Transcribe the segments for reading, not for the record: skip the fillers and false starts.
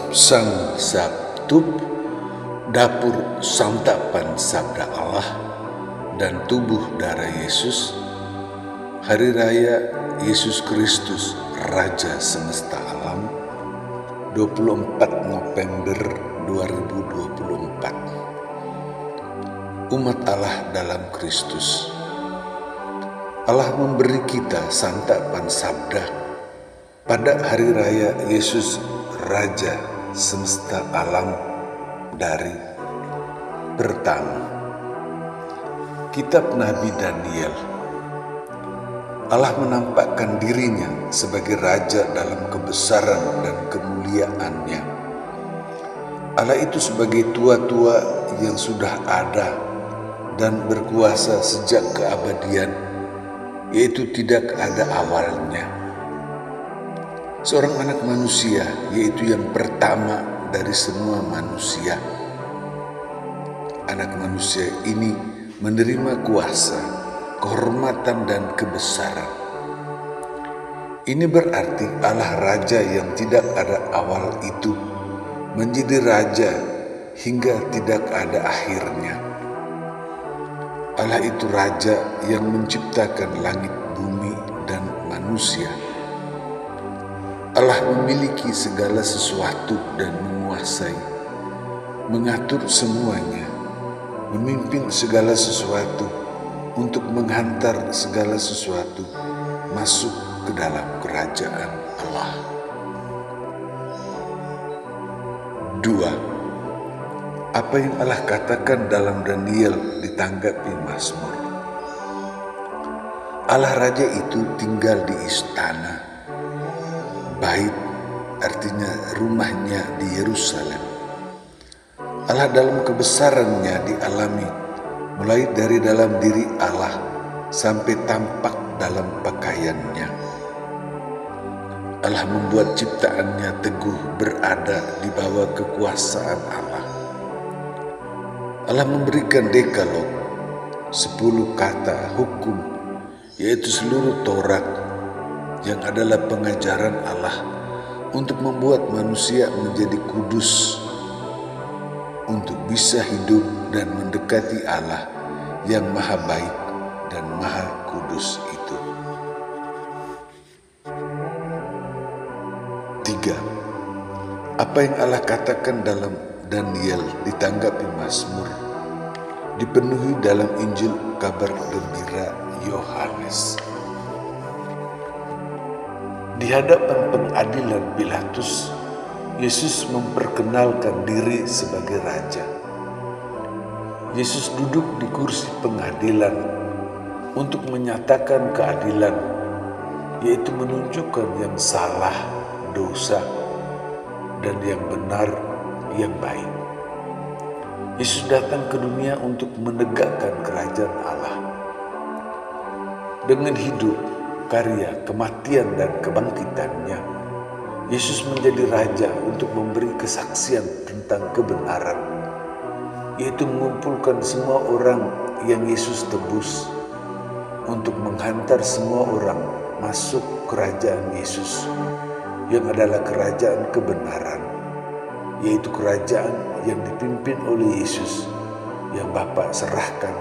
Sang Sabtu, dapur santapan sabda Allah dan tubuh darah Yesus, Hari Raya Yesus Kristus Raja Semesta Alam, 24 November 2024. Umat Allah dalam Kristus. Allah memberi kita santapan sabda pada Hari Raya Yesus Raja Semesta Alam dari pertama Kitab Nabi Daniel. Allah menampakkan dirinya sebagai Raja dalam kebesaran dan kemuliaannya. Allah itu sebagai tua-tua yang sudah ada dan berkuasa sejak keabadian, yaitu tidak ada awalnya. Seorang anak manusia, yaitu yang pertama dari semua manusia. Anak manusia ini menerima kuasa, kehormatan dan kebesaran. Ini berarti Allah Raja yang tidak ada awal itu menjadi Raja hingga tidak ada akhirnya. Allah itu Raja yang menciptakan langit, bumi, dan manusia. Allah memiliki segala sesuatu dan menguasai, mengatur semuanya, memimpin segala sesuatu untuk menghantar segala sesuatu masuk ke dalam kerajaan Allah. 2. Apa yang Allah katakan dalam Daniel ditanggapi Mazmur. Allah Raja itu tinggal di istana. Bait artinya rumahnya di Yerusalem. Allah dalam kebesarannya dialami, mulai dari dalam diri Allah sampai tampak dalam pakaiannya. Allah membuat ciptaannya teguh berada di bawah kekuasaan Allah. Allah memberikan dekalog, 10 kata hukum, yaitu seluruh Taurat, yang adalah pengajaran Allah untuk membuat manusia menjadi kudus, untuk bisa hidup dan mendekati Allah yang maha baik dan maha kudus itu. 3. Apa yang Allah katakan dalam Daniel ditanggapi Mazmur dipenuhi dalam Injil kabar gembira Yohanes. Di hadapan pengadilan Pilatus, Yesus memperkenalkan diri sebagai Raja. Yesus duduk di kursi pengadilan untuk menyatakan keadilan, yaitu menunjukkan yang salah, dosa, dan yang benar, yang baik. Yesus datang ke dunia untuk menegakkan kerajaan Allah. Dengan hidup, karya, kematian, dan kebangkitannya, Yesus menjadi Raja untuk memberi kesaksian tentang kebenaran, yaitu mengumpulkan semua orang yang Yesus tebus untuk menghantar semua orang masuk kerajaan Yesus, yang adalah kerajaan kebenaran, yaitu kerajaan yang dipimpin oleh Yesus, yang Bapa serahkan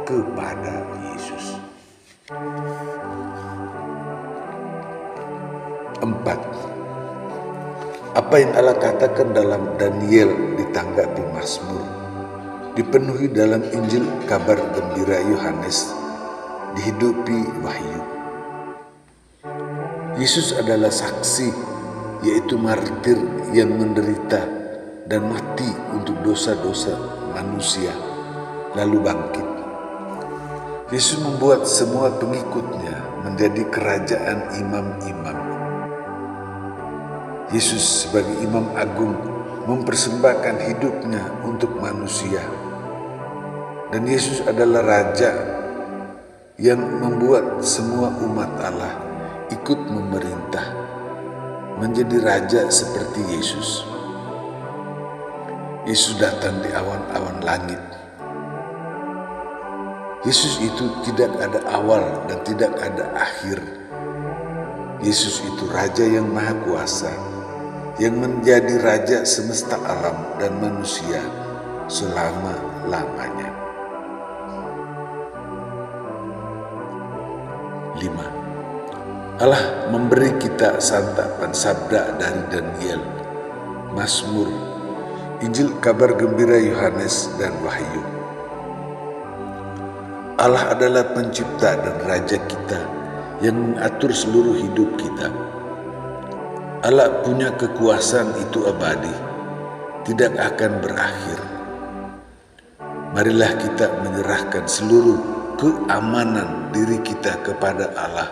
kepada Yesus. 4. Apa yang Allah katakan dalam Daniel ditanggapi Mazmur dipenuhi dalam Injil kabar gembira Yohanes, dihidupi Wahyu. Yesus adalah saksi, yaitu martir yang menderita dan mati untuk dosa-dosa manusia, lalu bangkit. Yesus membuat semua pengikutnya menjadi kerajaan imam-imam. Yesus sebagai Imam Agung mempersembahkan hidupnya untuk manusia. Dan Yesus adalah Raja yang membuat semua umat Allah ikut memerintah, menjadi Raja seperti Yesus. Yesus datang di awan-awan langit. Yesus itu tidak ada awal dan tidak ada akhir. Yesus itu Raja yang Maha Kuasa, yang menjadi Raja semesta alam dan manusia selama-lamanya. 5. Allah memberi kita santapan sabda dari Daniel, Mazmur, Injil kabar gembira Yohanes, dan Wahyu. Allah adalah pencipta dan Raja kita yang mengatur seluruh hidup kita. Allah punya kekuasaan itu abadi, tidak akan berakhir. Marilah kita menyerahkan seluruh keamanan diri kita kepada Allah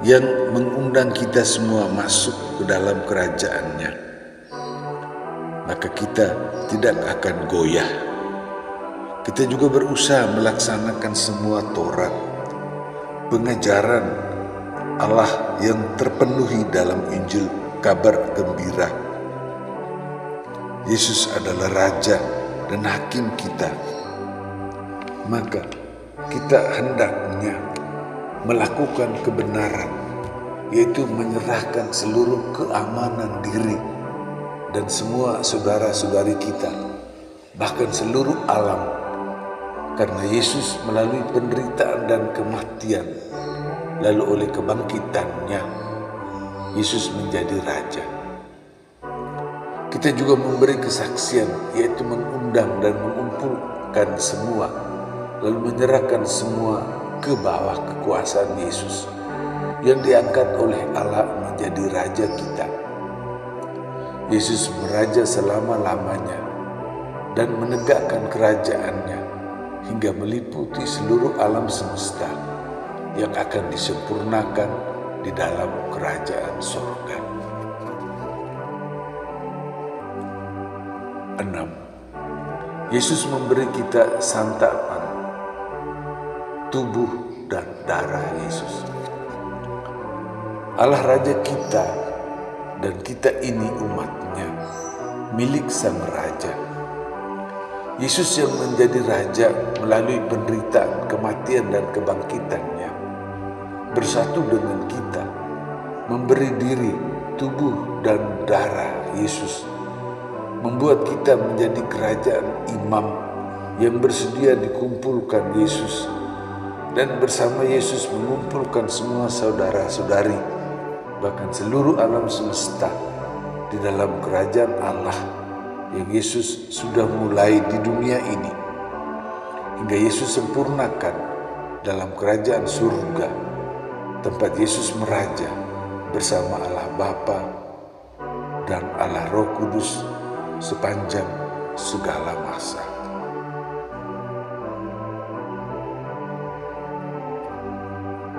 yang mengundang kita semua masuk ke dalam kerajaan-Nya. Maka kita tidak akan goyah. Kita juga berusaha melaksanakan semua Taurat, pengajaran Allah yang terpenuhi dalam Injil kabar gembira. Yesus adalah Raja dan Hakim kita. Maka kita hendaknya melakukan kebenaran, yaitu menyerahkan seluruh keamanan diri dan semua saudara-saudari kita, bahkan seluruh alam, karena Yesus melalui penderitaan dan kematian, lalu oleh kebangkitannya, Yesus menjadi Raja. Kita juga memberi kesaksian, yaitu mengundang dan mengumpulkan semua, lalu menyerahkan semua ke bawah kekuasaan Yesus yang diangkat oleh Allah menjadi Raja kita. Yesus meraja selama-lamanya dan menegakkan kerajaan-Nya hingga meliputi seluruh alam semesta yang akan disempurnakan di dalam kerajaan surga. 6. Yesus memberi kita santapan tubuh dan darah Yesus. Allah Raja kita dan kita ini umat-Nya, milik Sang Raja. Yesus yang menjadi Raja melalui penderitaan, kematian, dan kebangkitan-Nya bersatu dengan kita, memberi diri, tubuh, dan darah Yesus, membuat kita menjadi kerajaan imam yang bersedia dikumpulkan Yesus, dan bersama Yesus mengumpulkan semua saudara-saudari, bahkan seluruh alam semesta di dalam kerajaan Allah yang Yesus sudah mulai di dunia ini, hingga Yesus sempurnakan dalam kerajaan surga, tempat Yesus meraja bersama Allah Bapa dan Allah Roh Kudus sepanjang segala masa.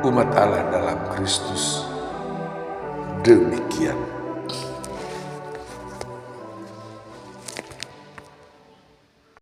Umat Allah dalam Kristus, demikian.